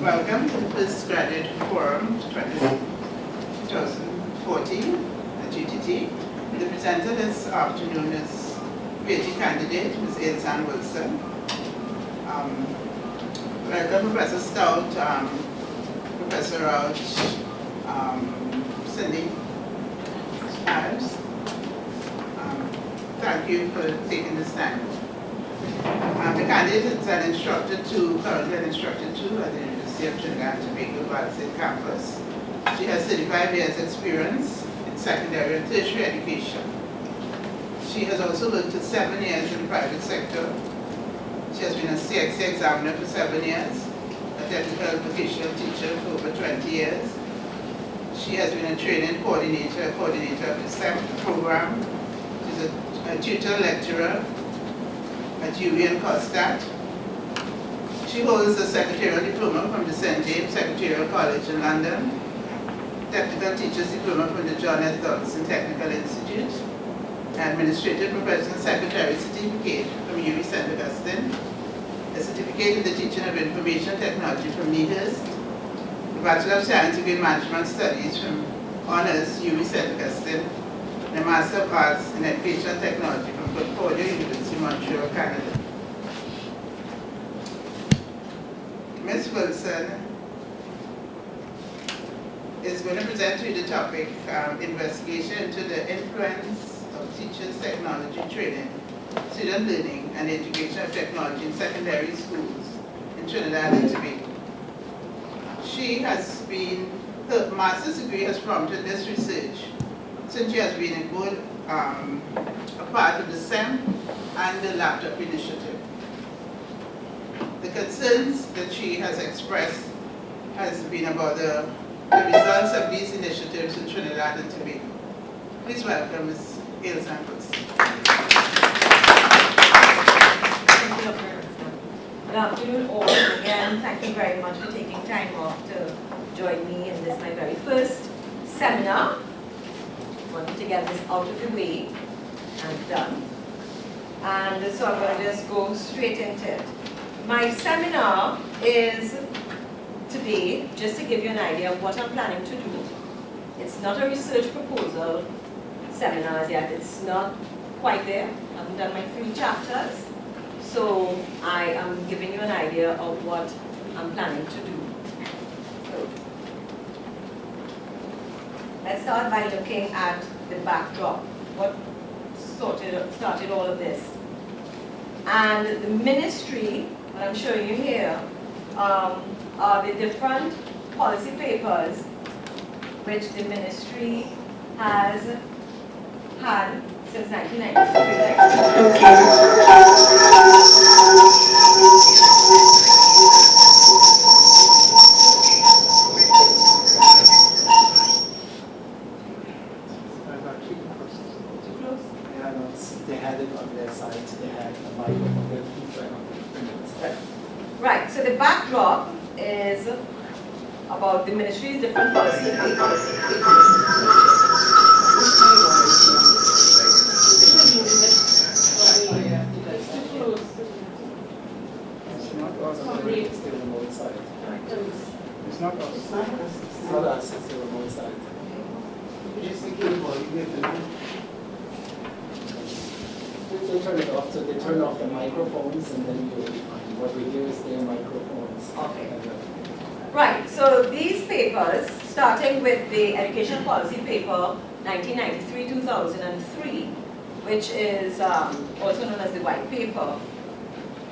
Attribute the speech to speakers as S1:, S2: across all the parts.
S1: Welcome to the Postgraduate Forum 2014 at UTT. The presenter this afternoon is PhD candidate, Ms. Ilsan Wilson. Welcome Professor Stout, Professor Rauch, Cindy Spires. Thank you for taking this time. The candidate is currently an instructor too at the University of Trinidad and Tobago Valley campus. She has 35 years experience in secondary and tertiary education. She has also worked for 7 years in the private sector. She has been a CXC examiner for 7 years, a technical vocational teacher for over 20 years. She has been a training coordinator of the SEM program. She's a tutor lecturer at UWI and COSTAT. She holds a secretarial diploma from the St. James Secretarial College in London, technical teacher's diploma from the John S. Douglaston Technical Institute, administrative professional secretary certificate from UWI St. Augustine, a certificate in the teaching of information technology from Meehurst, a Bachelor of Science degree in Management Studies from Honors UWI St. Augustine, and a Master of Arts in Education Technology from Concordia University, Montreal, Canada. Ms. Wilson is going to present to you the topic, investigation into the influence of teachers' technology training, student learning, and the integration of technology in secondary schools in Trinidad and Tobago. Her master's degree has prompted this research since she has been a part of the SEM and the laptop initiative. The concerns that she has expressed has been about the results of these initiatives in Trinidad and Tobago. Please welcome Ms. Ilsan Wilson.
S2: Thank you, Dr. Good afternoon all. Again, thank you very much for taking time off to join me in this, my very first seminar. I wanted to get this out of the way and done. And so I'm going to just go straight into it. My seminar is today, just to give you an idea of what I'm planning to do. It's not a research proposal seminar as yet. It's not quite there. I haven't done my 3 chapters. So I am giving you an idea of what I'm planning to do. So let's start by looking at the backdrop. What started all of this? And the ministry, what I'm showing you here, are the different policy papers which the ministry has had since 1993.
S3: They had it on their side, they had a microphone, their feedback on the
S2: Right, so the backdrop is about the ministry's different policy papers.
S3: It's not us, it's the remote side. It's not us. It's not us, it's the remote side. They turn it off, so they turn off the microphones and then you'll be fine. What we hear is their microphones.
S2: Okay. Right, so these papers, starting with the Education Policy Paper 1993-2003, which is also known as the White Paper.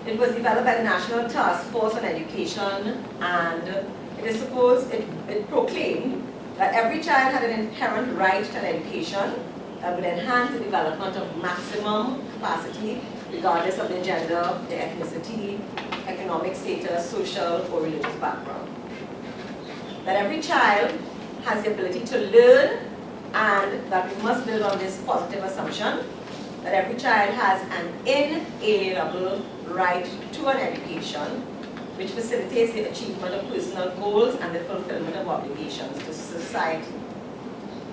S2: It was developed by the National Task Force on Education, and it proclaimed that every child had an inherent right to an education that would enhance the development of maximum capacity, regardless of their gender, their ethnicity, economic status, social or religious background. That every child has the ability to learn, and that we must build on this positive assumption that every child has an inalienable right to an education which facilitates the achievement of personal goals and the fulfillment of obligations to society.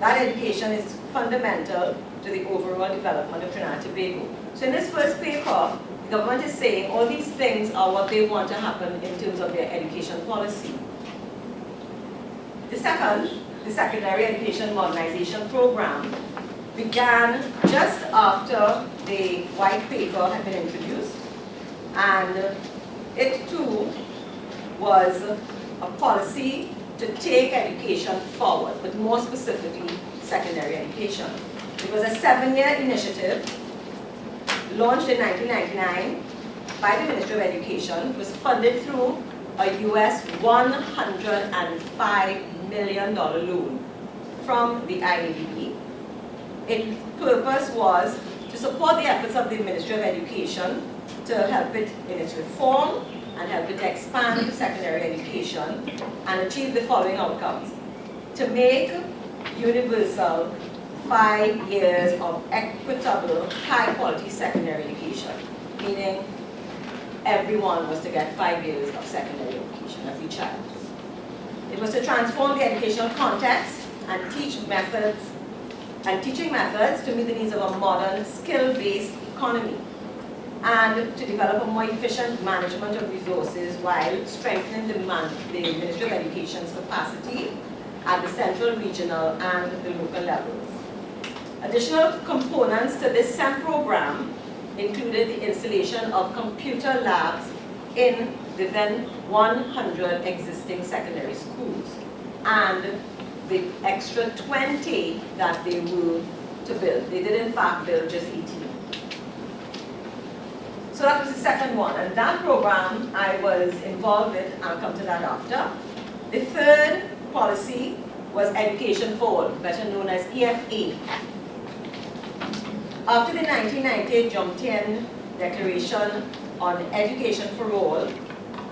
S2: That education is fundamental to the overall development of Trinidad and Tobago. So in this first paper, the government is saying all these things are what they want to happen in terms of their education policy. The second, the Secondary Education Modernization Program, began just after the white paper had been introduced, and it too was a policy to take education forward, but more specifically secondary education. It was a 7-year initiative launched in 1999 by the Ministry of Education. It was funded through a US $105 million loan from the IADB. Its purpose was to support the efforts of the Ministry of Education to help it in its reform and help it expand secondary education and achieve the following outcomes: to make universal 5 years of equitable, high-quality secondary education, meaning everyone was to get 5 years of secondary education, every child. It was to transform the educational context and teaching methods to meet the needs of a modern, skill-based economy, and to develop a more efficient management of resources while strengthening the Ministry of Education's capacity at the central, regional, and the local levels. Additional components to this SEM program included the installation of computer labs in the then 100 existing secondary schools, and the extra 20 that they were to build. They did in fact build just 18. So that was the second one, and that program I was involved with, and I'll come to that after. The third policy was Education for All, better known as EFA. After the 1998 Jomtien Declaration on Education for All,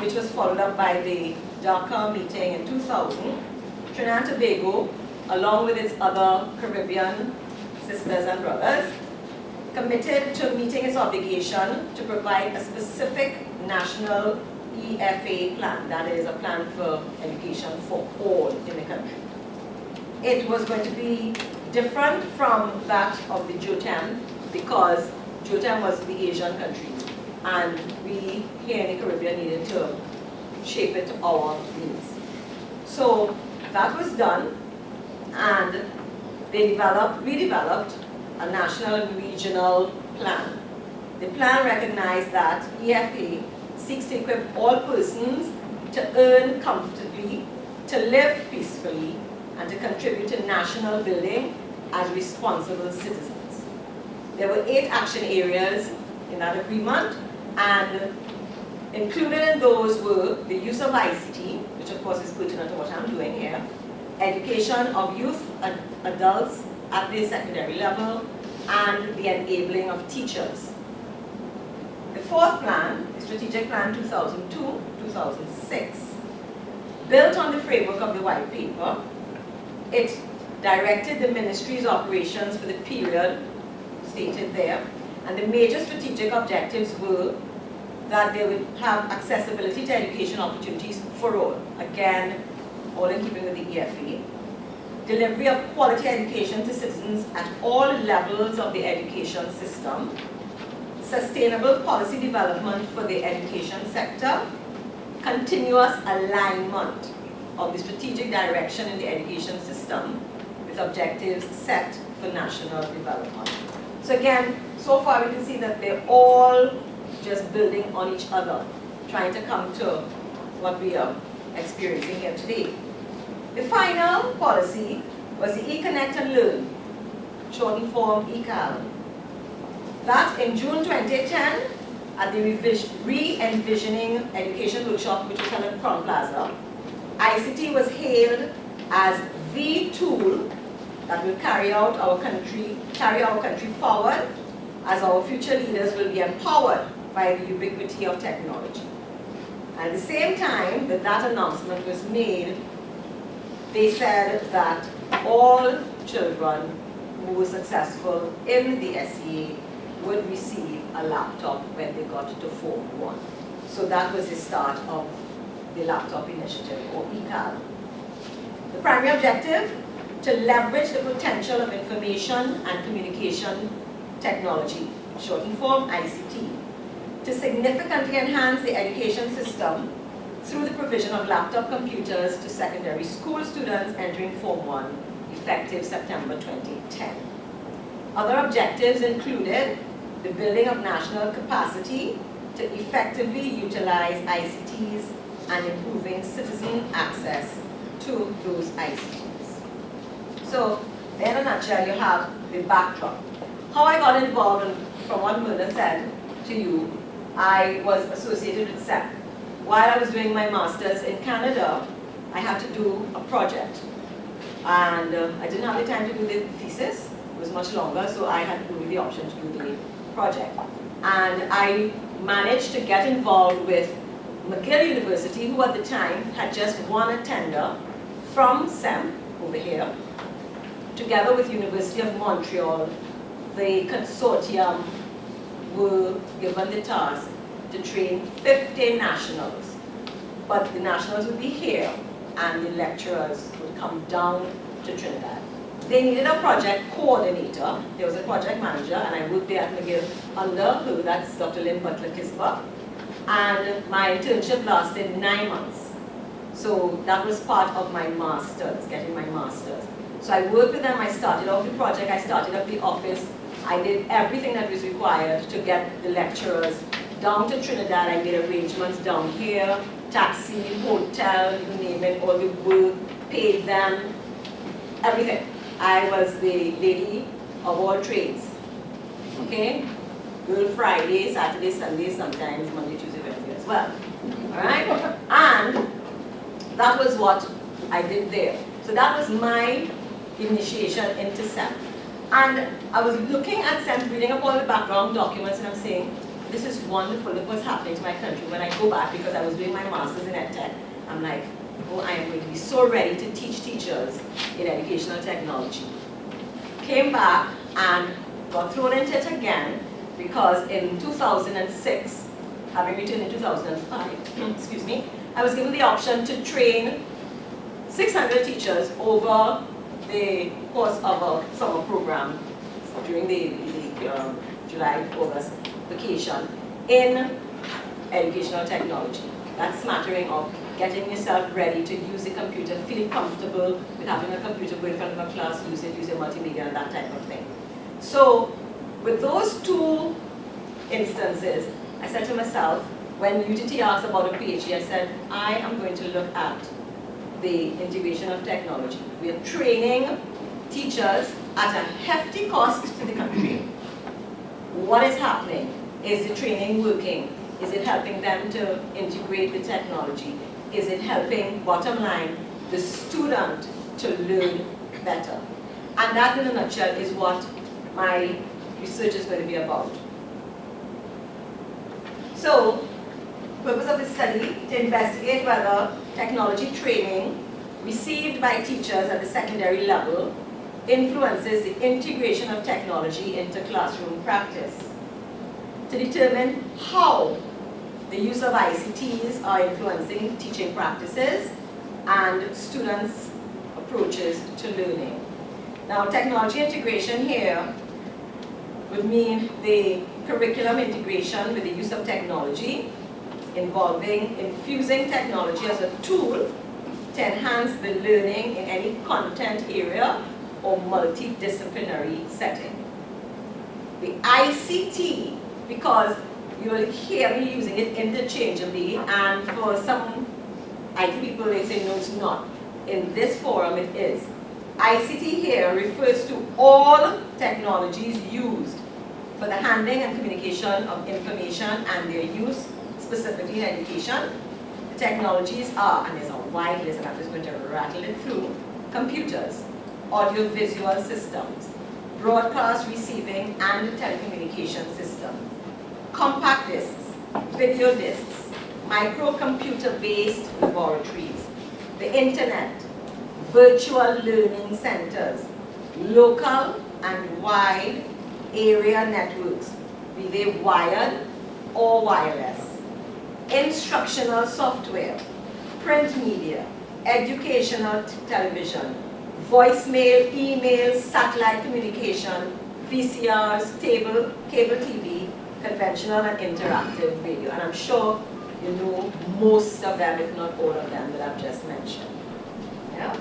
S2: which was followed up by the Dhaka meeting in 2000, Trinidad and Tobago, along with its other Caribbean sisters and brothers, committed to meeting its obligation to provide a specific national EFA plan, that is a plan for education for all in the country. It was going to be different from that of the JOTEM because JOTEM was the Asian country, and we here in the Caribbean needed to shape it to our needs. So that was done, and they redeveloped a national and regional plan. The plan recognized that EFA seeks to equip all persons to earn comfortably, to live peacefully, and to contribute to national building as responsible citizens. There were 8 action areas in that agreement, and included in those were the use of ICT, which of course is pertinent to what I'm doing here, education of youth and adults at the secondary level, and the enabling of teachers. The fourth plan, the Strategic Plan 2002-2006, built on the framework of the white paper. It directed the ministry's operations for the period stated there, and the major strategic objectives were that they would have accessibility to education opportunities for all, again, all in keeping with the EFA, delivery of quality education to citizens at all levels of the education system, sustainable policy development for the education sector, continuous alignment of the strategic direction in the education system with objectives set for national development. So again, so far we can see that they're all just building on each other, trying to come to what we are experiencing here today. The final policy was the eConnect and Learn, shortened form ECAL. That in June 2010, at the Re-Envisioning Education Workshop, which was held at Crown Plaza, ICT was hailed as the tool that will carry our country forward, as our future leaders will be empowered by the ubiquity of technology. At the same time that announcement was made, they said that all children who were successful in the SEA would receive a laptop when they got to Form 1. So that was the start of the laptop initiative, or ECAL. The primary objective, to leverage the potential of information and communication technology, shortened form ICT, to significantly enhance the education system through the provision of laptop computers to secondary school students entering Form 1, effective September 2010. Other objectives included the building of national capacity to effectively utilize ICTs and improving citizen access to those ICTs. So, in a nutshell, you have the backdrop. How I got involved, from what Myrna said to you, I was associated with SEP. While I was doing my master's in Canada, I had to do a project. And I didn't have the time to do the thesis. It was much longer, so I had only the option to do the project. And I managed to get involved with McGill University, who at the time had just won a tender from SEM over here, together with University of Montreal. The consortium were given the task to train 50 nationals. But the nationals would be here, and the lecturers would come down to Trinidad. They needed a project coordinator. There was a project manager, and I worked there at McGill under who, that's Dr. Lynn Butler-Kisber. And my internship lasted 9 months. So that was part of my master's, getting my master's. So I worked with them, I started off the project, I started up the office. I did everything that was required to get the lecturers down to Trinidad. I made arrangements down here, taxi, hotel, you name it, all the work, paid them, everything. I was the lady of all trades, okay? Girl Friday, Saturday, Sunday, sometimes Monday, Tuesday, Wednesday as well, all right? And that was what I did there. So that was my initiation into SEM. And I was looking at SEM, reading up all the background documents, and I'm saying, this is wonderful, look what's happening to my country. When I go back, because I was doing my master's in EdTech, I'm like, oh, I am going to be so ready to teach teachers in educational technology. Came back and got thrown into it again, because in 2006, having returned in 2005, excuse me, I was given the option to train 600 teachers over the course of a summer program during the July-August vacation in educational technology. That's smattering of getting yourself ready to use a computer, feel comfortable with having a computer, go in front of a class, use it, use a multimedia, and that type of thing. So with those two instances, I said to myself, when UTT asked about a PhD, I said, I am going to look at the integration of technology. We are training teachers at a hefty cost to the country. What is happening? Is the training working? Is it helping them to integrate the technology? Is it helping, bottom line, the student to learn better? And that, in a nutshell, is what my research is going to be about. So, purpose of the study, to investigate whether technology training received by teachers at the secondary level influences the integration of technology into classroom practice. To determine how the use of ICTs are influencing teaching practices and students' approaches to learning. Now, technology integration here would mean the curriculum integration with the use of technology, involving infusing technology as a tool to enhance the learning in any content area or multidisciplinary setting. The ICT, because you will hear me using it interchangeably, and for some IT people they say no, it's not. In this forum it is. ICT here refers to all technologies used for the handling and communication of information and their use specifically in education. The technologies are, and there's a wide list and I'm just going to rattle it through: computers, audio-visual systems, broadcast receiving and telecommunication systems, compact discs, video discs, microcomputer-based laboratories, the internet, virtual learning centers, local and wide area networks, be they wired or wireless, instructional software, print media, educational television, voicemail, email, satellite communication, VCRs, cable TV, conventional and interactive radio. And I'm sure you know most of them, if not all of them, that I've just mentioned. Yeah?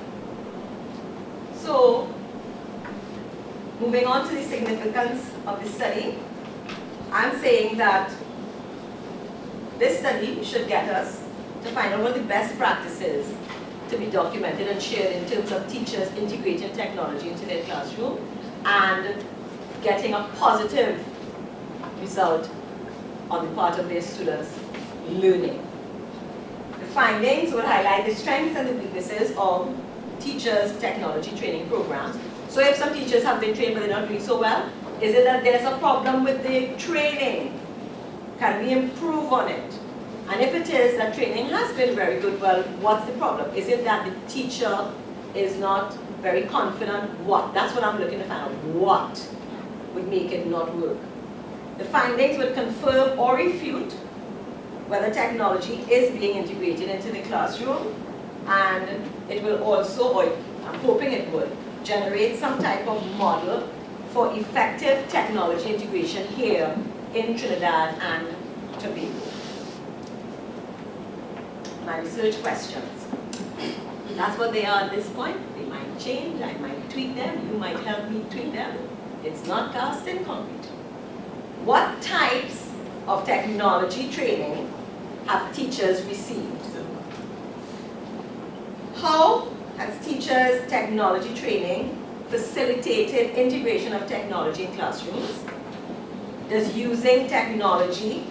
S2: So, moving on to the significance of the study, I'm saying that this study should get us to find out what the best practices to be documented and shared in terms of teachers integrating technology into their classroom and getting a positive result on the part of their students' learning. The findings will highlight the strengths and the weaknesses of teachers' technology training programs. So if some teachers have been trained but they're not doing so well, is it that there's a problem with the training? Can we improve on it? And if it is that training has been very good, well, what's the problem? Is it that the teacher is not very confident? What? That's what I'm looking to find out. What would make it not work? The findings would confirm or refute whether technology is being integrated into the classroom, and it will also, or I'm hoping it would, generate some type of model for effective technology integration here in Trinidad and Tobago. My research questions. That's what they are at this point. They might change, I might tweak them, you might help me tweak them. It's not cast in concrete. What types of technology training have teachers received? How has teachers' technology training facilitated integration of technology in classrooms? Does using technology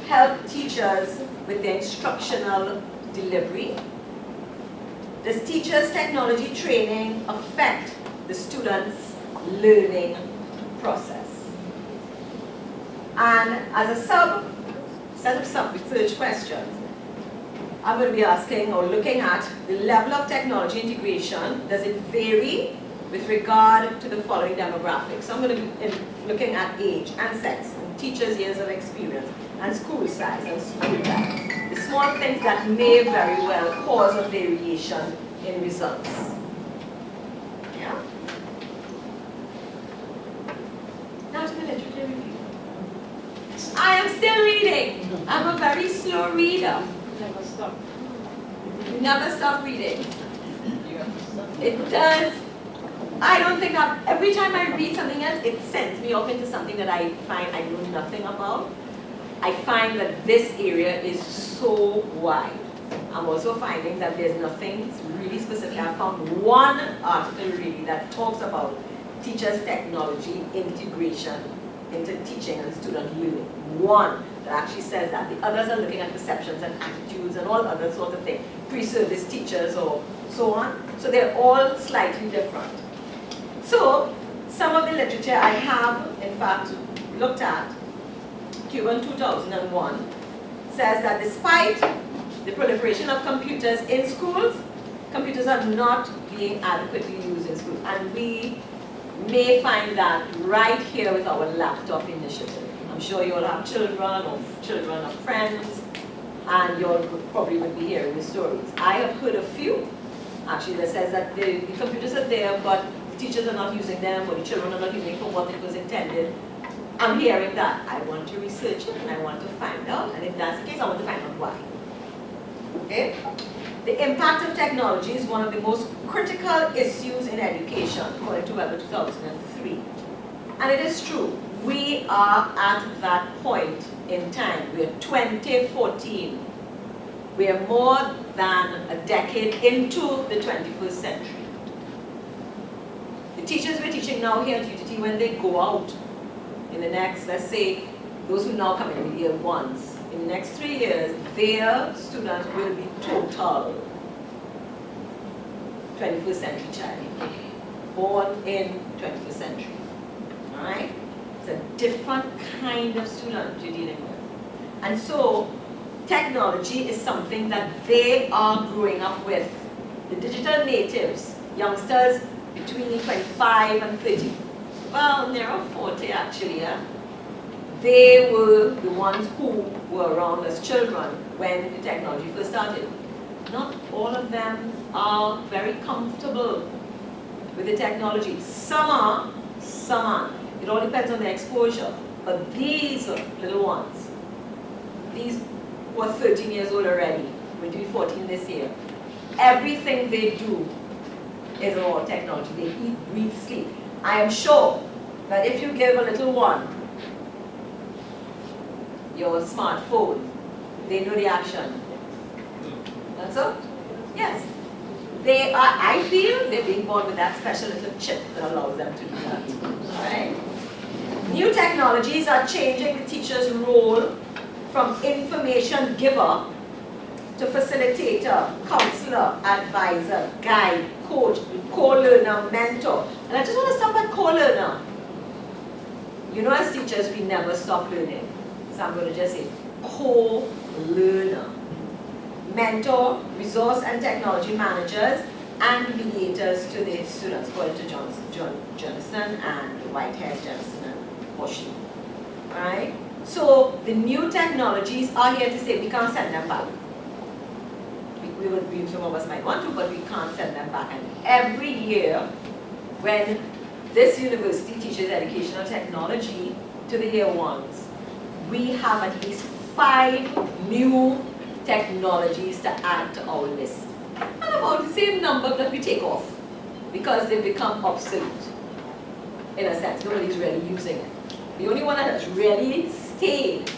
S2: help teachers with their instructional delivery? Does teachers' technology training affect the students' learning process? And as a set of sub-research questions, I'm going to be asking or looking at the level of technology integration. Does it vary with regard to the following demographics? So I'm going to be looking at age and sex, and teachers' years of experience, and school size and school type. The small things that may very well cause a variation in results. Yeah? Now to the literature review. I am still reading. I'm a very slow reader.
S4: Never stop.
S2: You never stop reading. It does. I don't think every time I read something else, it sends me off into something that I find I know nothing about. I find that this area is so wide. I'm also finding that there's nothing really specific. I found one article really that talks about teachers' technology integration into teaching and student learning. One that actually says that. The others are looking at perceptions and attitudes and all other sorts of things. Pre-service teachers or so on. So they're all slightly different. So some of the literature I have, in fact, looked at, Cuban 2001, says that despite the proliferation of computers in schools, computers are not being adequately used in schools. And we may find that right here with our laptop initiative. I'm sure you all have children or friends, and you all probably would be hearing the stories. I have heard a few, actually, that says that the computers are there, but the teachers are not using them, or the children are not using it for what it was intended. I'm hearing that. I want to research it, and I want to find out, and if that's the case, I want to find out why. Okay? The impact of technology is one of the most critical issues in education, according to Weber 2003. And it is true. We are at that point in time. We're 2014. We are more than a decade into the 21st century. The teachers we're teaching now here at UTT, when they go out in the next, let's say, those who now come in year ones, in the next 3 years, their students will be total 21st century child, born in 21st century. All right? It's a different kind of student you're dealing with. And so, technology is something that they are growing up with. The digital natives, youngsters between 25 and 30, well, nearer 40 actually, yeah? They were the ones who were around as children when the technology first started. Not all of them are very comfortable with the technology. Some are, some aren't. It all depends on their exposure. But these little ones, these who are 13 years old already, going to be 14 this year, everything they do is about technology. They eat, breathe, sleep. I am sure that if you give a little one your smartphone, they know the action. That's all? Yes. They are, I feel, they're being born with that special little chip that allows them to do that. Alright? New technologies are changing the teacher's role from information giver to facilitator, counselor, advisor, guide, coach, co-learner, mentor. And I just want to stop at co-learner. You know, as teachers, we never stop learning. So I'm going to just say co-learner. Mentor, resource and technology managers, and mediators to the students, according to Johnson and Whitehead, Johnson and Hoshi. Alright? So the new technologies are here to stay. We can't send them back. Some of us might want to, but we can't send them back. And every year, when this university teaches educational technology to the year ones, we have at least 5 new technologies to add to our list. And about the same number that we take off, because they become obsolete. In a sense, nobody's really using it. The only one that has really stayed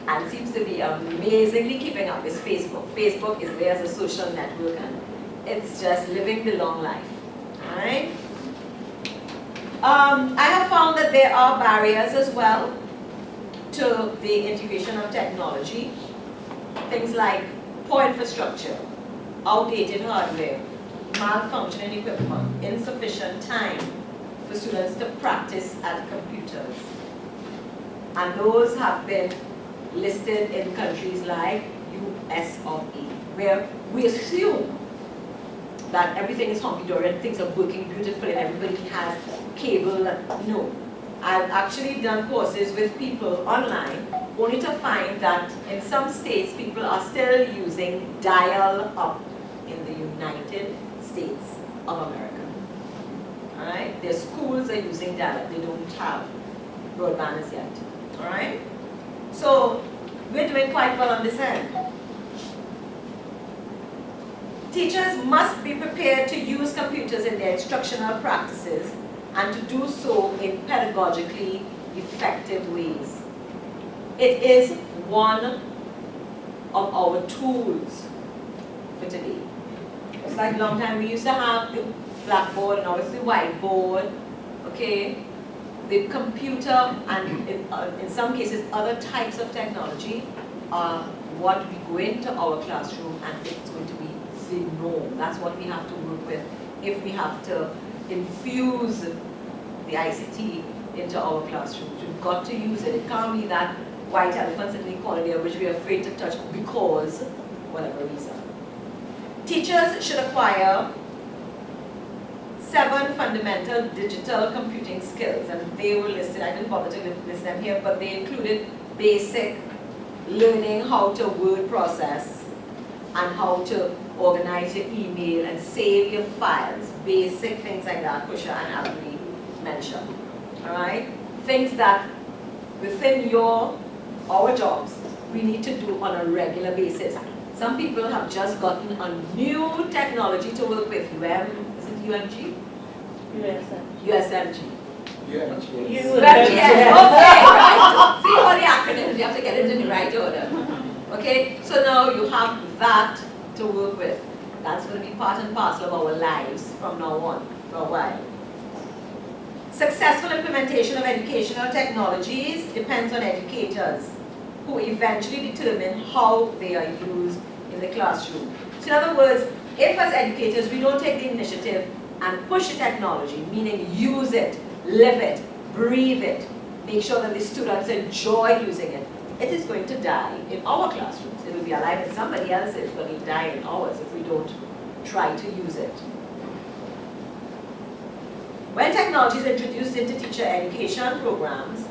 S2: and seems to be amazingly keeping up is Facebook. Facebook is there as a social network and it's just living the long life. Alright? I have found that there are barriers as well to the integration of technology. Things like poor infrastructure, outdated hardware, malfunctioning equipment, insufficient time for students to practice at computers. And those have been listed in countries like US of A, where we assume that everything is hunky-dory and things are working beautifully and everybody has cable. No. I've actually done courses with people online only to find that in some states people are still using dial-up in the United States of America. Alright? Their schools are using dial-up. They don't have broadband as yet. Alright? So, we're doing quite well on this end. Teachers must be prepared to use computers in their instructional practices and to do so in pedagogically effective ways. It is one of our tools for today. It's like a long time we used to have the blackboard and now it's the whiteboard, okay? The computer and in some cases other types of technology are what we go into our classroom and it's going to be the norm. That's what we have to work with if we have to infuse the ICT into our classrooms. We've got to use it. It can't be that white elephant sitting in the corner there which we are afraid to touch because whatever reason. Teachers should acquire 7 fundamental digital computing skills, and they were listed. I didn't bother to list them here, but they included basic learning how to word process and how to organize your email and save your files. Basic things like that, Kusha and Avery mentioned. Alright? Things that within our jobs we need to do on a regular basis. Some people have just gotten a new technology to work with. Is it UMG? USMG.
S3: UMGS.
S2: UMGS. Okay, right. See all the acronyms, you have to get it in the right order. Okay, so now you have that to work with. That's going to be part and parcel of our lives from now on, for a while. Successful implementation of educational technologies depends on educators who eventually determine how they are used in the classroom. So in other words, if as educators we don't take the initiative and push the technology, meaning use it, live it, breathe it, make sure that the students enjoy using it, it is going to die in our classrooms. It will be alive in somebody else's, but it will die in ours if we don't try to use it. When technology is introduced into teacher education programs,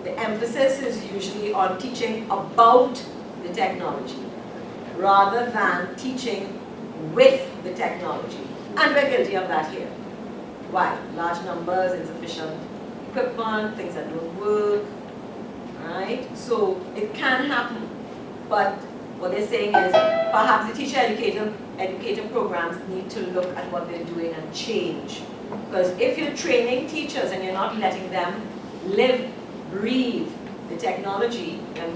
S2: the emphasis is usually on teaching about the technology rather than teaching with the technology. And we're guilty of that here. Why? Large numbers, insufficient equipment, things that don't work. Alright, so it can happen, but what they're saying is perhaps the teacher educator programs need to look at what they're doing and change. Because if you're training teachers and you're not letting them live, breathe the technology, then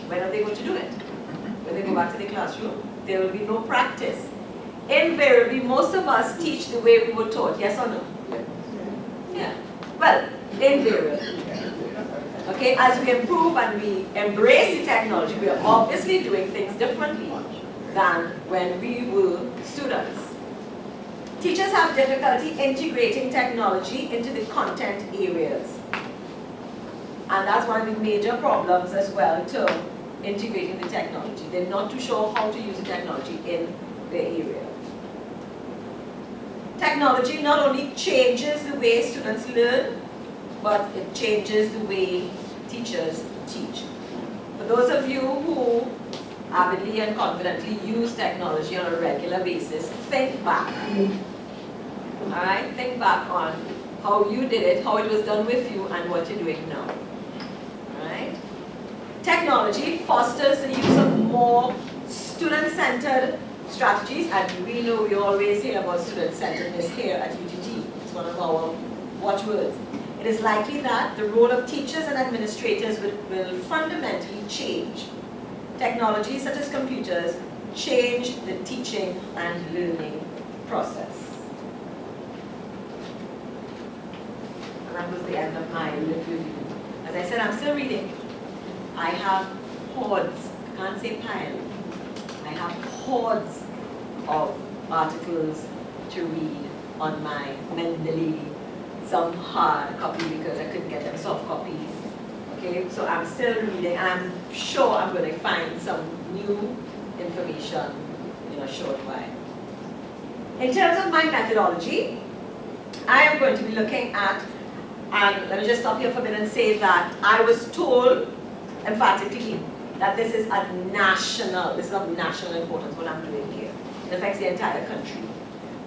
S2: when are they going to do it? When they go back to the classroom, there will be no practice. Invariably, most of us teach the way we were taught, yes or no? Yeah. Well, invariably. Okay, as we improve and we embrace the technology, we are obviously doing things differently than when we were students. Teachers have difficulty integrating technology into the content areas. And that's one of the major problems as well to integrating the technology. They're not too sure how to use the technology in their area. Technology not only changes the way students learn, but it changes the way teachers teach. For those of you who avidly and confidently use technology on a regular basis, think back. Alright, think back on how you did it, how it was done with you, and what you're doing now. Alright? Technology fosters the use of more student-centered strategies, and we know we always hear about student-centeredness here at UTT. It's one of our watchwords. It is likely that the role of teachers and administrators will fundamentally change. Technologies such as computers change the teaching and learning process. And that was the end of my review. As I said, I'm still reading. I have hordes, I can't say pile, I have hordes of articles to read on my Mendeley, some hard copy because I couldn't get them soft copies. Okay, so I'm still reading, and I'm sure I'm going to find some new information in a short while. In terms of my methodology, I am going to be looking at, and let me just stop here for a minute and say that I was told emphatically that this is of national importance, what I'm doing here. It affects the entire country.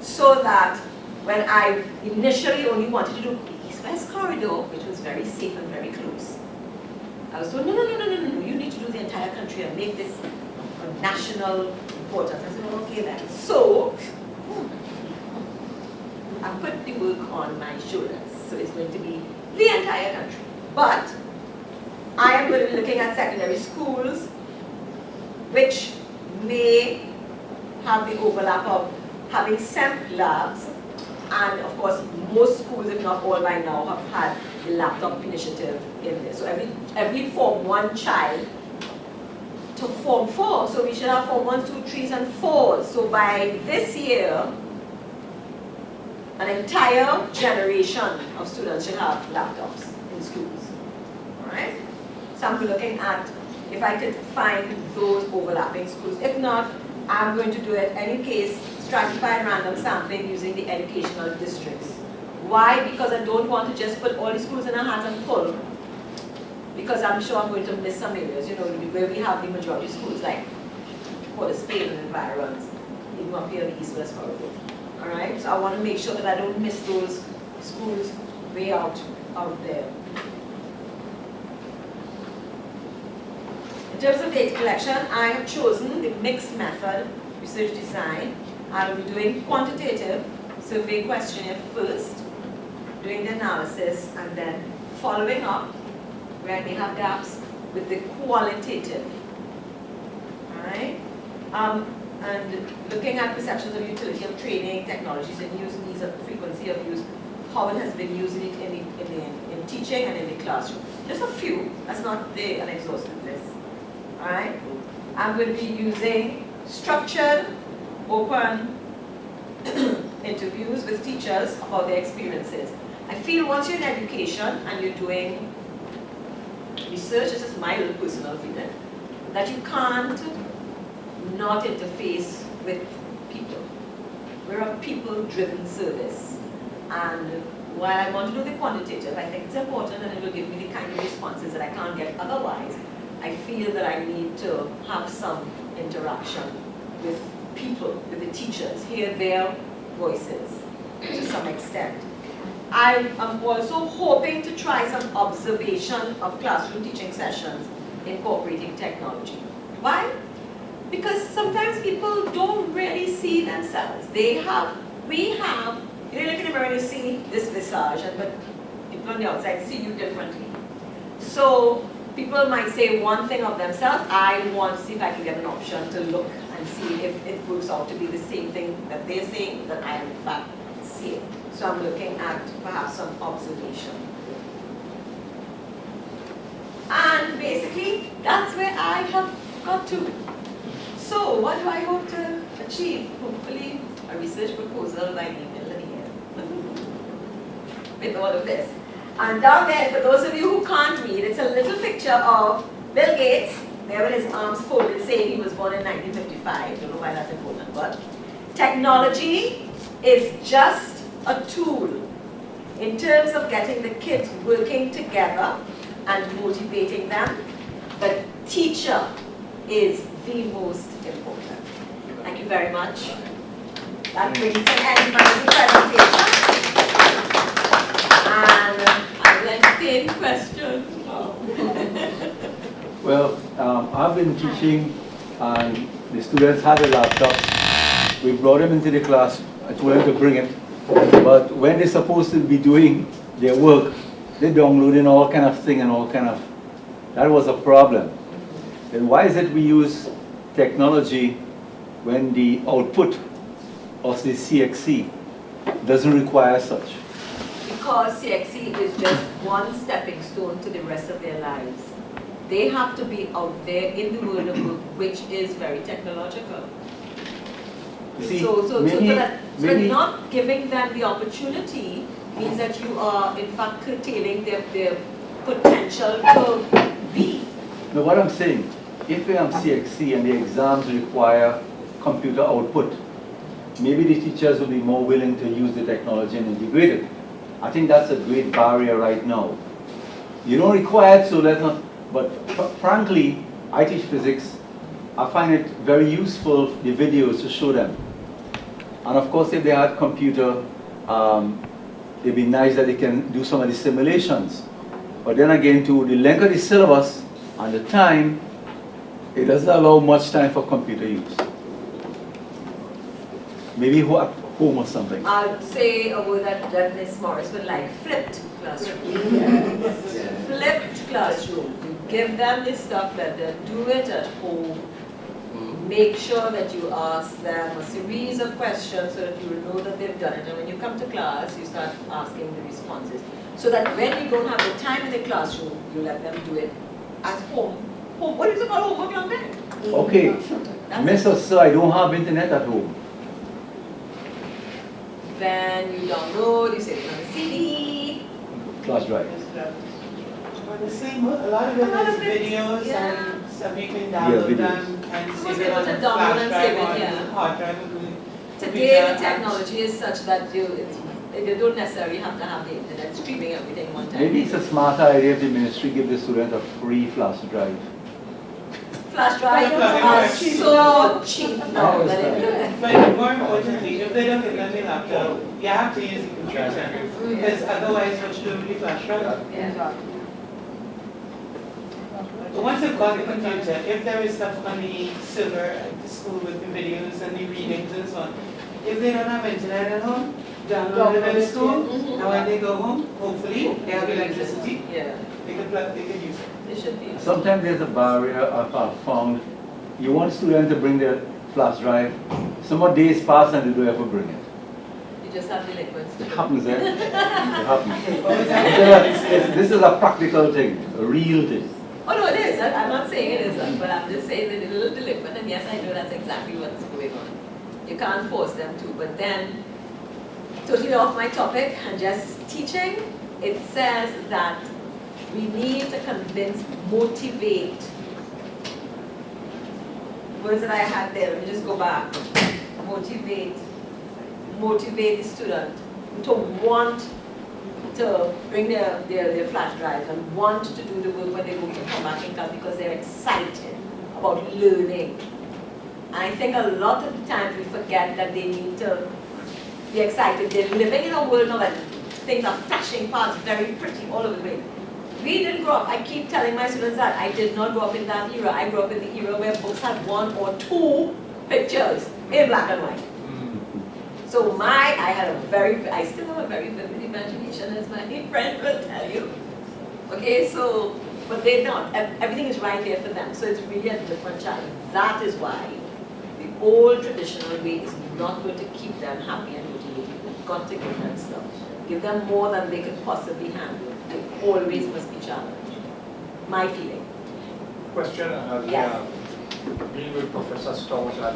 S2: So that when I initially only wanted to do East-West Corridor, which was very safe and very close, I was told, no, you need to do the entire country and make this of national importance. I said, well, okay then. So, I put the work on my shoulders. So it's going to be the entire country. But I am going to be looking at secondary schools, which may have the overlap of having SEMP labs, and of course, most schools, if not all by now, have had the laptop initiative in there. So every Form 1 child to Form 4, so we should have Form 1s, 2, 3s, and 4s. So by this year, an entire generation of students should have laptops in schools. Alright? So I'm looking at if I could find those overlapping schools. If not, I'm going to do it any case, stratified random sampling using the educational districts. Why? Because I don't want to just put all the schools in a hat and pull. Because I'm sure I'm going to miss some areas, you know, where we have the majority of schools, like Port of Spain and environs, even up here in the East-West Corridor. Alright, so I want to make sure that I don't miss those schools way out there. In terms of data collection, I have chosen the mixed method research design. I will be doing quantitative survey questionnaire first, doing the analysis, and then following up where I may have gaps with the qualitative. Alright? And looking at perceptions of utility of training, technologies in use, needs of frequency of use, how it has been used in teaching and in the classroom. Just a few, that's not an exhaustive list. Alright? I'm going to be using structured, open interviews with teachers about their experiences. I feel once you're in education and you're doing research, this is my little personal feeling, that you can't not interface with people. We're a people-driven service. And while I want to do the quantitative, I think it's important and it will give me the kind of responses that I can't get otherwise. I feel that I need to have some interaction with people, with the teachers, hear their voices to some extent. I am also hoping to try some observation of classroom teaching sessions incorporating technology. Why? Because sometimes people don't really see themselves. We have, you look in the mirror and you see this visage, but people on the outside see you differently. So people might say one thing of themselves. I want to see if I can get an option to look and see if it works out to be the same thing that they're saying that I am in fact seeing. So I'm looking at perhaps some observation. And basically, that's where I have got to. So what do I hope to achieve? Hopefully, a research proposal by the middle of the year with all of this. And down there, for those of you who can't read, it's a little picture of Bill Gates, there with his arms folded, saying he was born in 1955. Don't know why that's important, but technology is just a tool in terms of getting the kids working together and motivating them. The teacher is the most important. Thank you very much. That brings an end to my presentation. And I will entertain questions.
S4: Well, I've been teaching and the students had a laptop. We brought them into the class. I told them to bring it. But when they're supposed to be doing their work, they're downloading all kind of thing and all kind of, that was a problem. Then why is it we use technology when the output of the CXC doesn't require such?
S2: Because CXC is just one stepping stone to the rest of their lives. They have to be out there in the world of work, which is very technological.
S4: See,
S2: So
S4: maybe
S2: not giving them the opportunity means that you are in fact curtailing their potential to be.
S4: no, what I'm saying, if we have CXC and the exams require computer output, maybe the teachers will be more willing to use the technology and integrate it. I think that's a great barrier right now. You don't require it, so let's not, but frankly, I teach physics. I find it very useful, the videos, to show them. And of course, if they had computer, it'd be nice that they can do some of the simulations. But then again, to the length of the syllabus and the time, it doesn't allow much time for computer use. Maybe at home or something.
S2: I'll say a word that Ms. Morris would like, flipped classroom. Flipped classroom. You give them this stuff, let them do it at home. Make sure that you ask them a series of questions so that you will know that they've done it. And when you come to class, you start asking the responses. So that when you don't have the time in the classroom, you let them do it at home. What is it called homework young men?
S4: Okay, Miss or Sir, I don't have internet at home.
S2: Then you download, you save it on a CD.
S4: Flash drive.
S1: The same, a lot of it is videos and stuff you can download them and save it on a flash drive or hard drive.
S2: Today the technology is such that you don't necessarily have to have the internet streaming everything one time.
S4: Maybe it's a smart idea if the ministry give the student a free flash drive.
S2: Flash drives are so cheap now that internet.
S1: But more importantly, if they don't give them the laptop, you have to use the computer. Because otherwise, what you do with the flash drive?
S2: Yeah.
S1: But once you've got the computer, if there is stuff on the server at the school with the videos and the readings and so on, if they don't have internet at home, download it at school, and when they go home, hopefully, they have electricity,
S2: Yeah,
S1: they can use it.
S2: it should be.
S4: Sometimes there's a barrier I've found. You want students to bring their flash drive, some more days pass and they don't ever bring it.
S2: You just have delinquents.
S4: It happens, eh? It happens. This is a practical thing, a real thing.
S2: Oh no, it is. I'm not saying it isn't, but I'm just saying that it's a little delinquent, and yes, I know that's exactly what's going on. You can't force them to, but then, totally off my topic, and just teaching, it says that we need to convince, motivate. Words that I had there, let me just go back. Motivate the student to want to bring their flash drives and want to do the work when they go to come back in class because they're excited about learning. And I think a lot of the times we forget that they need to be excited. They're living in a world now that things are flashing past, very pretty, all over the way. We didn't grow up, I keep telling my students that I did not grow up in that era. I grew up in the era where books had 1 or 2 pictures in black and white. So I still have a very vivid imagination, as my friend will tell you. Okay, so, but they don't, everything is right there for them, so it's really a different challenge. That is why the old traditional way is not going to keep them happy and motivated. You've got to give them stuff. Give them more than they could possibly handle. They always must be challenged. My feeling.
S5: Question,
S2: Yes.
S5: being with Professor Stout at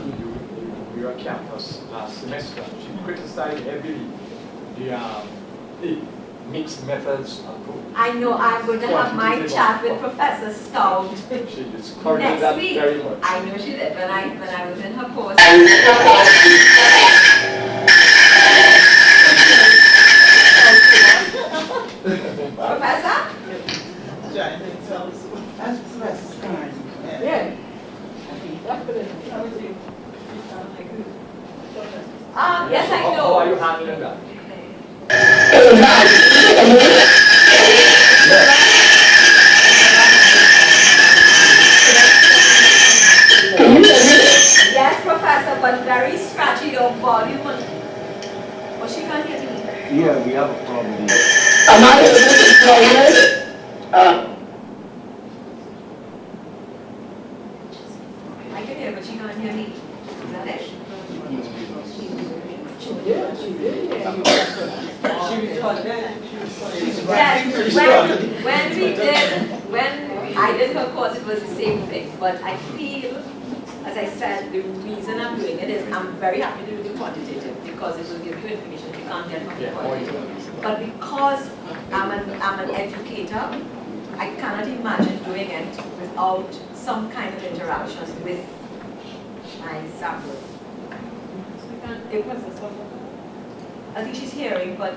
S5: your campus last semester, she criticized heavily the mixed methods approach.
S2: I know I'm going to have my chat with Professor Stout
S5: She discouraged
S2: next
S5: that
S2: week.
S5: very much.
S2: I know she did when I was in her course. Professor?
S1: Giant themselves. That's Professor Stein.
S3: Yeah.
S2: Yes, I
S5: How
S2: know.
S5: are you handling that?
S2: Yes, Professor, but very scratchy, your volume. Oh, she can't hear me.
S4: Yeah, we have a problem here.
S6: Am I able to explain it?
S2: I can hear, but she can't hear me. Is that it?
S3: Yeah, she did.
S2: Yes, when I did her course, it was the same thing, but I feel, as I said, the reason I'm doing it is I'm very happy to do the quantitative because it will give you information you can't get from the quantitative. But because I'm an educator, I cannot imagine doing it without some kind of interaction with my sample. I think she's hearing, but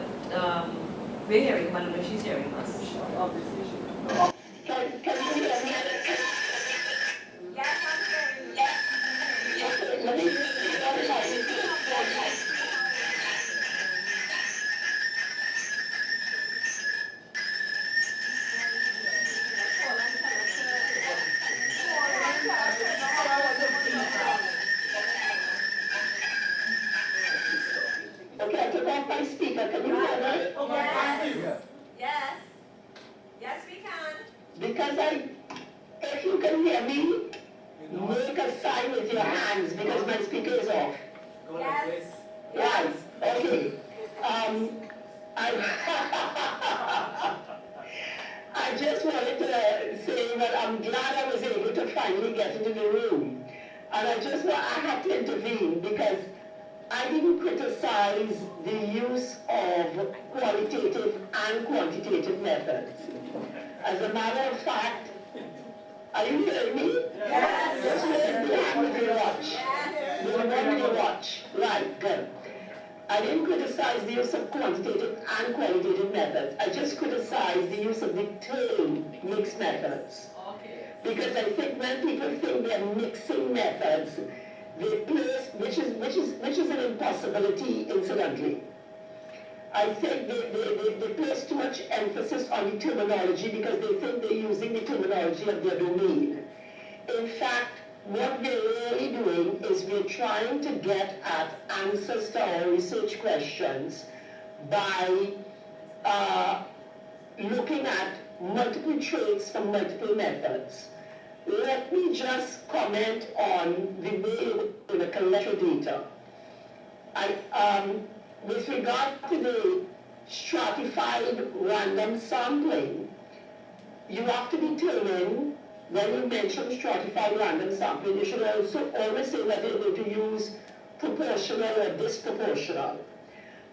S2: we're hearing, but I don't know if she's hearing us.
S6: Can you hear me?
S2: Yes, I'm hearing you.
S6: Let me Okay, I took off my speaker. Can you hear me?
S2: Yes. Yes. Yes, we can.
S6: Because if you can hear me, make a sign with your hands because my speaker is off.
S2: Yes.
S6: Right, okay. I just wanted to say that I'm glad I was able to finally get into the room. And I had to intervene because I didn't criticize the use of qualitative and quantitative methods. As a matter of fact, are you hearing me?
S2: Yes.
S6: Just raise your hand if you watch.
S2: Yes.
S6: You want me to watch? Right, good. I didn't criticize the use of quantitative and qualitative methods. I just criticized the use of the term mixed methods.
S2: Okay.
S6: Because I think when people think they're mixing methods, they place, which is an impossibility incidentally. I think they place too much emphasis on the terminology because they think they're using the terminology of their domain. In fact, what we're really doing is we're trying to get at answers to our research questions by looking at multiple traits from multiple methods. Let me just comment on the way you're going to collect your data. With regard to the stratified random sampling, you have to determine, when you mention stratified random sampling, you should also always say that you're going to use proportional or disproportional.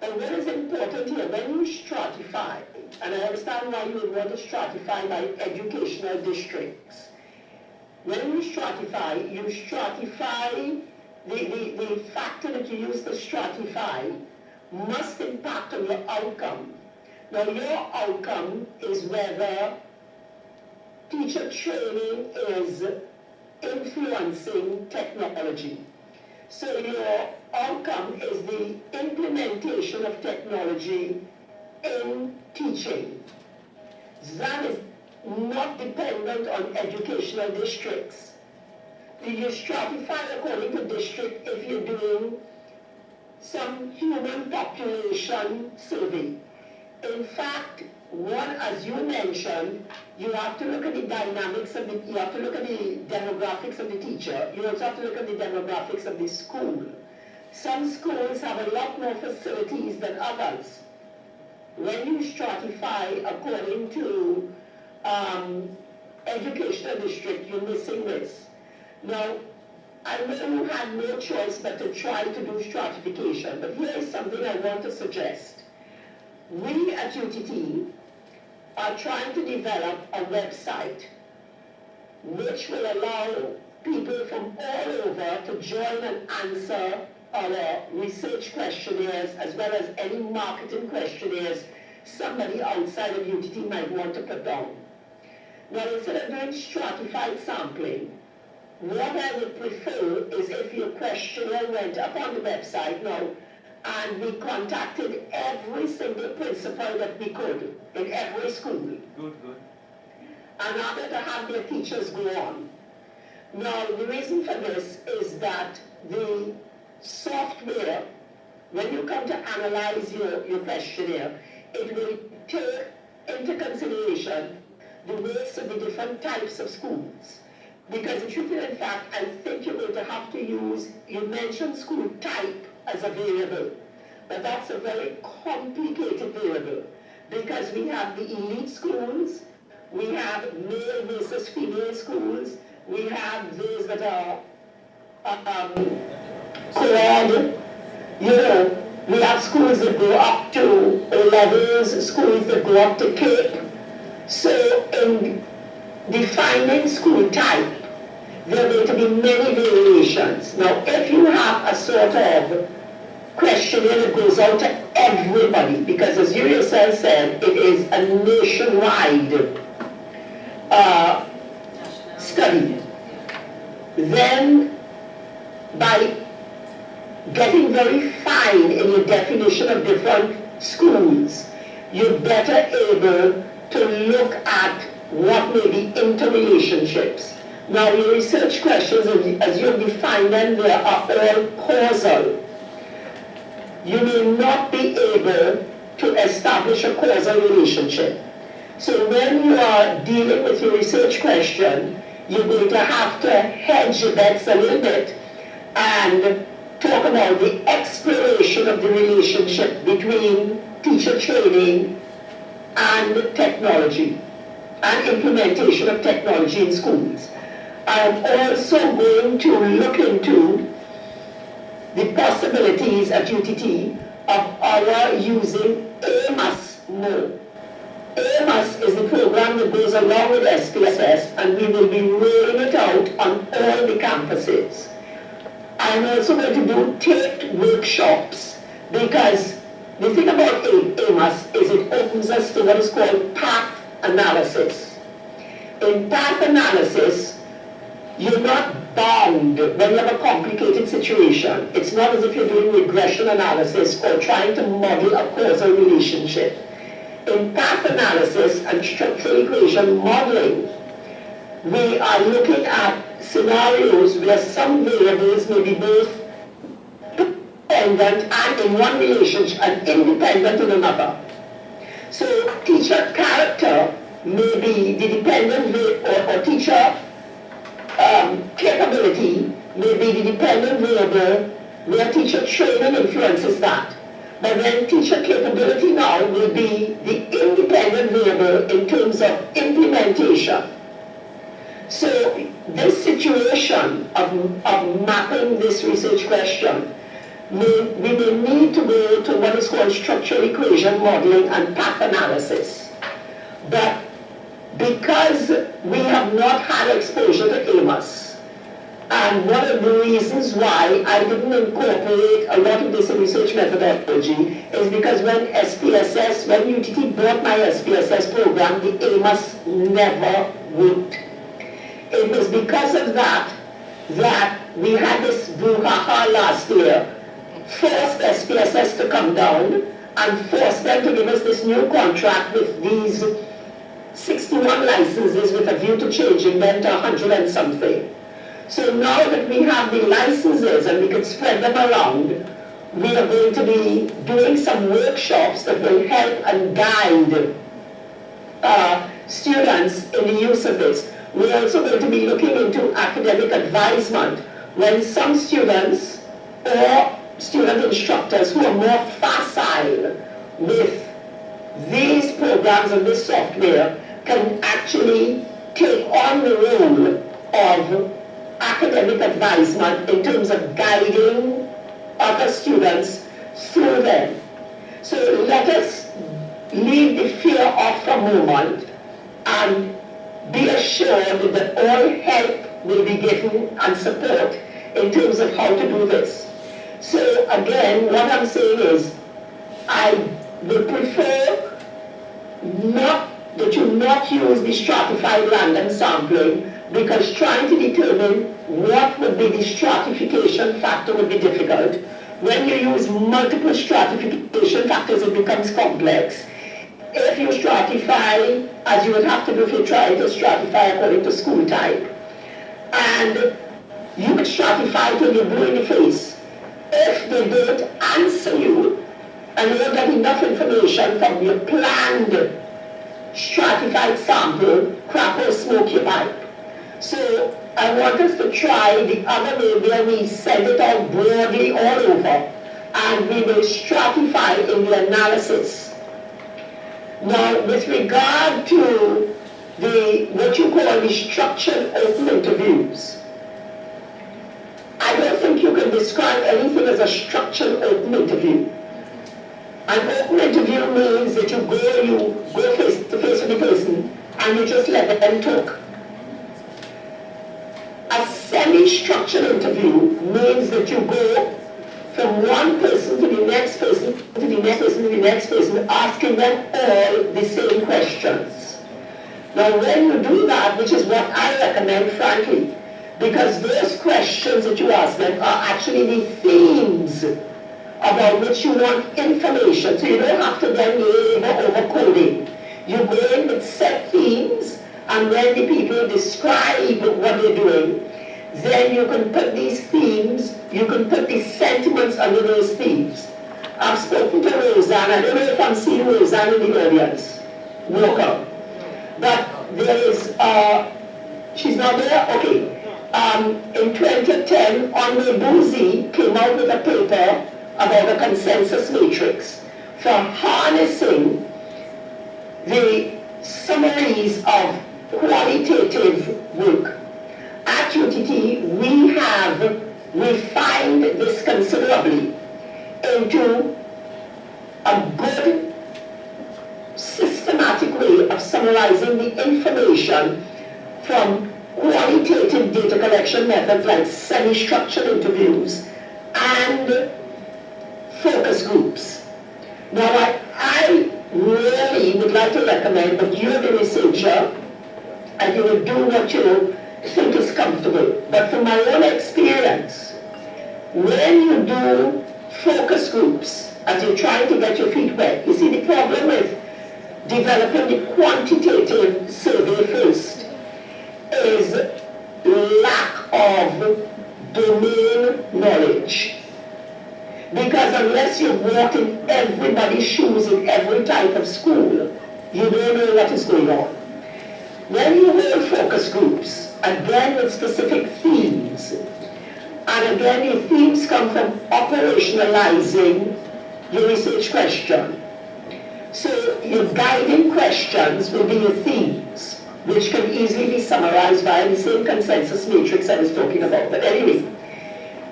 S6: But what is important here, when you stratify, and I understand why you would want to stratify by educational districts. When you stratify the factor that you use to stratify must impact on your outcome. Now your outcome is whether teacher training is influencing technology. So your outcome is the implementation of technology in teaching. That is not dependent on educational districts. You stratify according to district if you're doing some human population survey. In fact, one, as you mentioned, you have to look at the dynamics of you have to look at the demographics of the teacher. You also have to look at the demographics of the school. Some schools have a lot more facilities than others. When you stratify according to educational district, you're missing this. Now, I know you had no choice but to try to do stratification, but here is something I want to suggest. We at UTT are trying to develop a website which will allow people from all over to join and answer our research questionnaires as well as any marketing questionnaires somebody outside of UTT might want to put down. Now, instead of doing stratified sampling, what I would prefer is if your questionnaire went up on the website now and we contacted every single principal that we could in every school.
S4: Good.
S6: And order to have their teachers go on. Now, the reason for this is that the software, when you come to analyze your questionnaire, it will take into consideration the weights of the different types of schools. Because in truth and in fact, I think you're going to have to use, you mentioned school type as a variable, but that's a very complicated variable because we have the elite schools, we have male versus female schools, we have those that are co-ed, we have schools that go up to O-levels, schools that go up to Cape. So in defining school type, there are going to be many variations. Now, if you have a sort of questionnaire that goes out to everybody, because as you yourself said, it is a nationwide study, then by getting very fine in your definition of different schools, you're better able to look at what may be interrelationships. Now, your research questions, as you define them, they are all causal. You may not be able to establish a causal relationship. So when you are dealing with your research question, you're going to have to hedge your bets a little bit and talk about the exploration of the relationship between teacher training and technology and implementation of technology in schools. I'm also going to look into the possibilities at UTT of our using AMAS more. AMAS is the program that goes along with SPSS, and we will be rolling it out on all the campuses. I'm also going to do taped workshops because the thing about AMAS is it opens us to what is called path analysis. In path analysis, you're not bound when you have a complicated situation. It's not as if you're doing regression analysis or trying to model a causal relationship. In path analysis and structural equation modeling, we are looking at scenarios where some variables may be both dependent and in one relationship and independent in another. So teacher character may be the dependent or teacher capability may be the dependent variable where teacher training influences that. But then teacher capability now will be the independent variable in terms of implementation. So this situation of mapping this research question, we may need to go to what is called structural equation modeling and path analysis. But because we have not had exposure to AMAS, and one of the reasons why I didn't incorporate a lot of this in research methodology is because when UTT bought my SPSS program, the AMAS never worked. It was because of that we had this brouhaha last year, forced SPSS to come down, and force them to give us this new contract with these 61 licenses with a view to changing them to 100 and something. So now that we have the licenses and we can spread them around, we are going to be doing some workshops that will help and guide students in the use of this. We're also going to be looking into academic advisement when some students or student instructors who are more facile with these programs and this software can actually take on the role of academic advisement in terms of guiding other students through them. So let us leave the fear off for a moment and be assured that all help will be given and support in terms of how to do this. So again, what I'm saying is, I would prefer that you not use the stratified random sampling, because trying to determine what would be the stratification factor would be difficult. When you use multiple stratification factors, it becomes complex. If you stratify, as you would have to do if you try to stratify according to school type, and you could stratify till you're blue in the face. If they don't answer you, and you don't get enough information from your planned stratified sample, crack or smoke your pipe. So I want us to try the other way where we send it out broadly all over, and we will stratify in the analysis. Now, with regard to what you call the structured open interviews, I don't think you can describe anything as a structured open interview. An open interview means that you go face to face with the person and you just let them talk. A semi-structured interview means that you go from one person to the next person, to the next person, to the next person, asking them all the same questions. Now when you do that, which is what I recommend frankly, because those questions that you ask them are actually the themes about which you want information, so you don't have to then labor over coding. You go in with set themes, and when the people describe what they're doing, then you can put these themes, you can put the sentiments under those themes. I've spoken to Roseanne, I don't know if I'm seeing Roseanne in the audience. Welcome. But there is, she's not there? Okay. In 2010, Andre Boozy came out with a paper about a consensus matrix for harnessing the summaries of qualitative work. At UTT, we have refined this considerably into a good, systematic way of summarizing the information from qualitative data collection methods like semi-structured interviews and focus groups. Now, I really would like to recommend that you're the researcher and you will do what you think is comfortable. But from my own experience, when you do focus groups, as you're trying to get your feet wet, you see the problem with developing the quantitative survey first is lack of domain knowledge. Because unless you've walked in everybody's shoes in every type of school, you don't know what is going on. When you hold focus groups, again with specific themes, and again your themes come from operationalizing your research question. So your guiding questions will be your themes, which can easily be summarized by the same consensus matrix I was talking about. But anyway,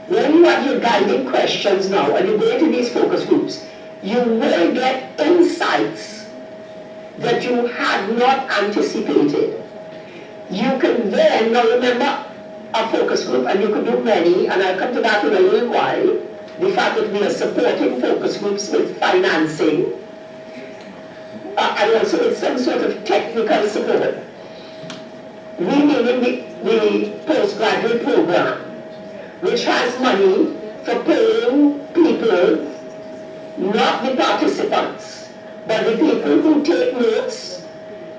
S6: when you have your guiding questions now and you go into these focus groups, you will get insights that you had not anticipated. You can then, now remember a focus group, and you could do many, and I'll come to that in a little while, the fact that we are supporting focus groups with financing, and also with some sort of technical support. We meaning the postgraduate program, which has money for paying people, not the participants, But the people who take notes,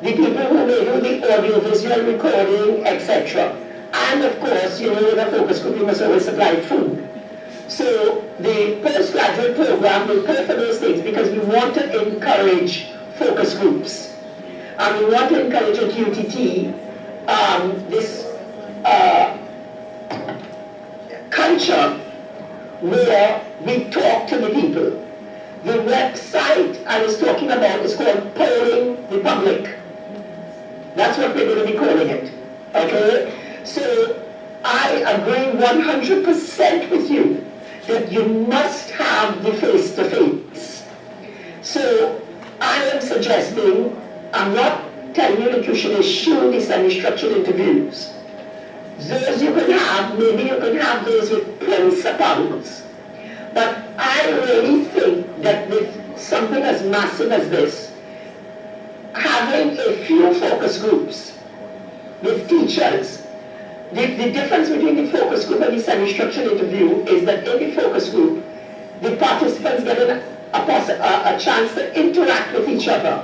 S6: the people who may do the audio-visual recording, etc. And of course, you know, with a focus group, you must always supply food. So the postgraduate program will pay for those things because we want to encourage focus groups. And we want to encourage at UTT this culture where we talk to the people. The website I was talking about is called Polling the Public. That's what we're going to be calling it. Okay? So I agree 100% with you that you must have the face-to-face. So I am suggesting, I'm not telling you that you should eschew the semi-structured interviews. Those you can have, maybe you can have those with principals. But I really think that with something as massive as this, having a few focus groups with teachers, the difference between the focus group and the semi-structured interview is that in the focus group, the participants get a chance to interact with each other.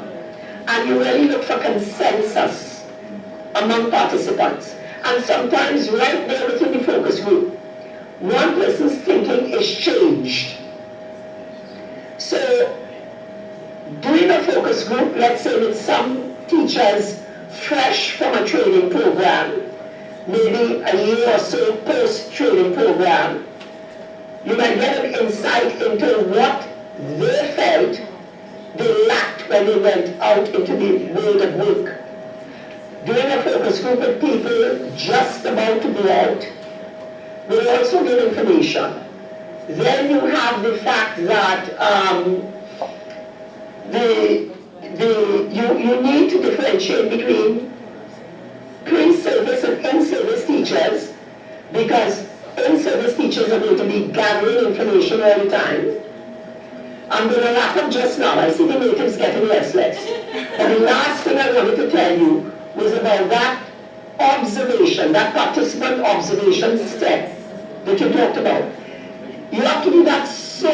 S6: And you really look for consensus among participants. And sometimes right there within the focus group, one person's thinking is changed. So, doing a focus group, let's say with some teachers fresh from a training program, maybe a year or so post-training program, you might get an insight into what they felt they lacked when they went out into the world of work. Doing a focus group with people just about to go out will also give information. Then you have the fact that you need to differentiate between pre-service and in-service teachers, because in-service teachers are going to be gathering information all the time. I'm going to wrap up just now. I see the natives getting restless. But the last thing I wanted to tell you was about that observation, that participant observation step that you talked about. You have to do that so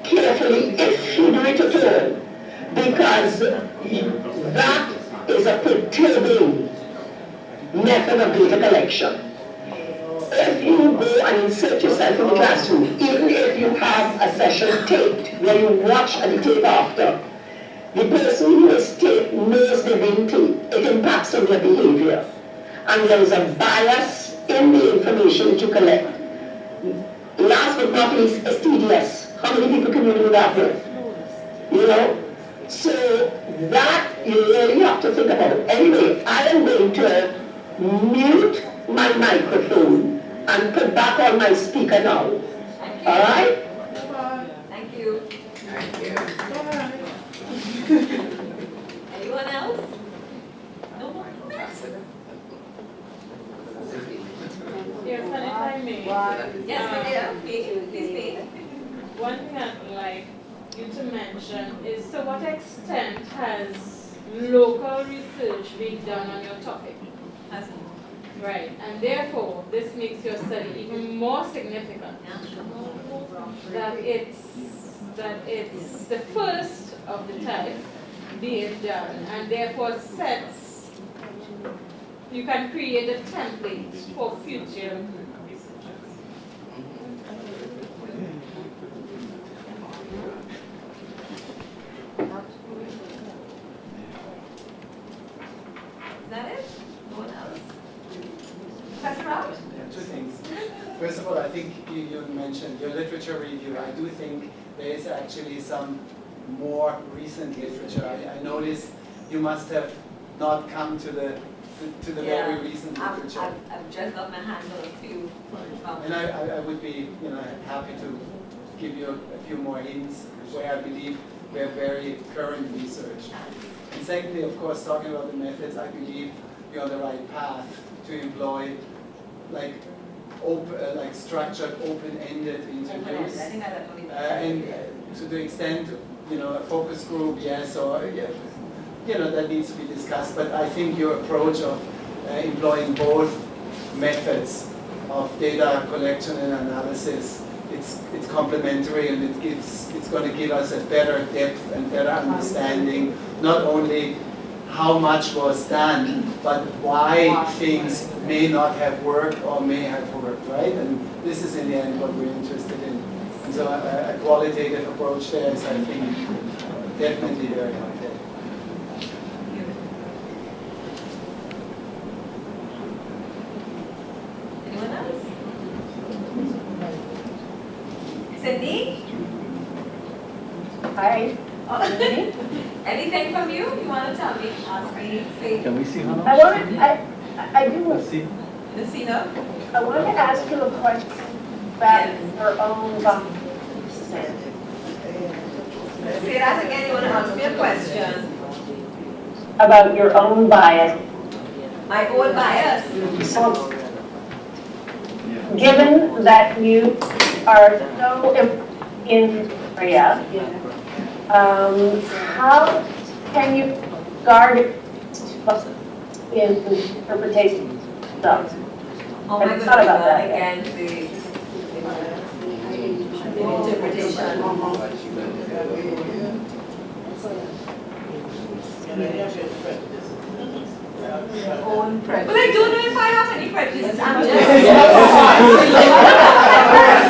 S6: carefully if you do it at all, because that is a perturbing method of data collection. If you go and insert yourself in the classroom, even if you have a session taped where you watch the tape after, the person who is taped knows they're being taped. It impacts on their behavior. And there is a bias in the information that you collect. Last but not least, it's tedious. How many people can you do that with? You know? So that you really have to think about. Anyway, I am going to mute my microphone and put back on my speaker now. Alright?
S2: Thank you.
S1: Thank you.
S2: Anyone else? No more comments?
S7: Yes, and if I may.
S2: Yes, my dear, please speak.
S7: One thing I'd like you to mention is to what extent has local research been done on your topic? Right, and therefore, this makes your study even more significant. That it's the first of the type being done, and therefore sets, you can create a template for future researchers.
S2: Is that it? No one else? Professor Rout?
S3: Two things. First of all, I think you mentioned your literature review. I do think there is actually some more recent literature. I noticed you must have not come to the very recent literature.
S2: I've just got my hands on a few.
S3: And I would be, happy to give you a few more hints where I believe we have very current research. And secondly, of course, talking about the methods, I believe you're on the right path to employ structured, open-ended interviews.
S2: I think I definitely.
S3: And to the extent, a focus group, yes, or that needs to be discussed. But I think your approach of employing both methods of data collection and analysis, it's complementary, and it's going to give us a better depth and better understanding, not only how much was done, but why things may not have worked or may have worked, right? And this is in the end what we're interested in. And so a qualitative approach there is, I think, definitely very helpful.
S2: Anyone else? Cindy?
S8: Hi.
S2: Anything from you? You want to tell me? Ask me. Say.
S4: Can we see her now?
S8: I do,
S4: Let's see.
S2: You see her?
S8: I want to ask you a question about your own stand.
S2: Say that again. You want to ask me a question?
S8: About your own bias.
S2: My own bias.
S8: Given that you are so in area, how can you guard in interpretation stuff?
S2: Oh my
S8: I
S2: goodness,
S8: thought about that.
S2: against the interpretation. Own prejudice. Well, I don't know if I have any prejudices. I'm just.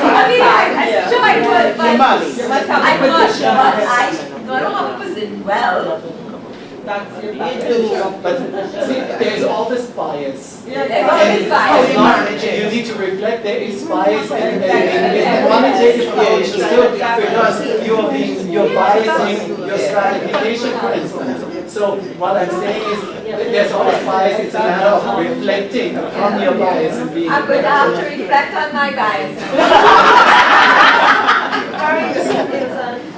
S2: I mean, I'm sure I would, but
S1: You must have
S2: I'm
S1: a
S2: not
S1: position.
S2: sure. I don't have a position. Well,
S3: But see, there's all this bias.
S2: there's always
S3: It's
S2: bias.
S3: not- You need to reflect there is bias in the quantitative approach still, because you're biasing your stratification, for instance. So what I'm saying is, there's always bias, it's a matter of reflecting upon your bias and being.
S2: I'm going to have to reflect on my bias.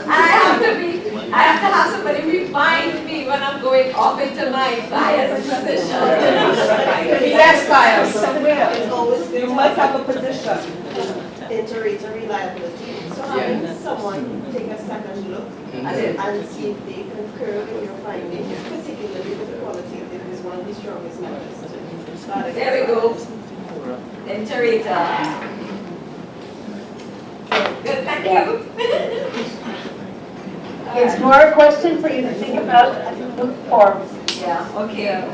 S2: And I have to have somebody remind me when I'm going off into my bias position.
S9: Yes, bias. You must have a position.
S10: Into reliability. So having someone take a second look and see if they concur with your findings, particularly with the qualitative, is one of the strongest methods to start again.
S2: There we go. Interrater. Good, thank you.
S8: It's more a question for you to think about and look for.
S2: Yeah, okay.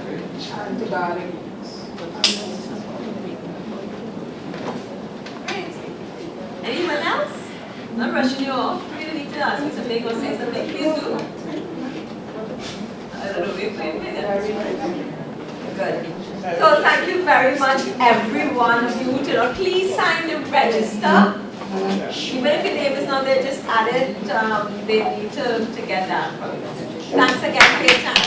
S2: Great. Anyone else? I'm not rushing you off. You really need to ask me something or say something. Please do. I don't know, wait a minute. Good. So thank you very much, every one of you. Please sign the register. Even if your name is not there, just add it. They need to get that. Thanks again for your time.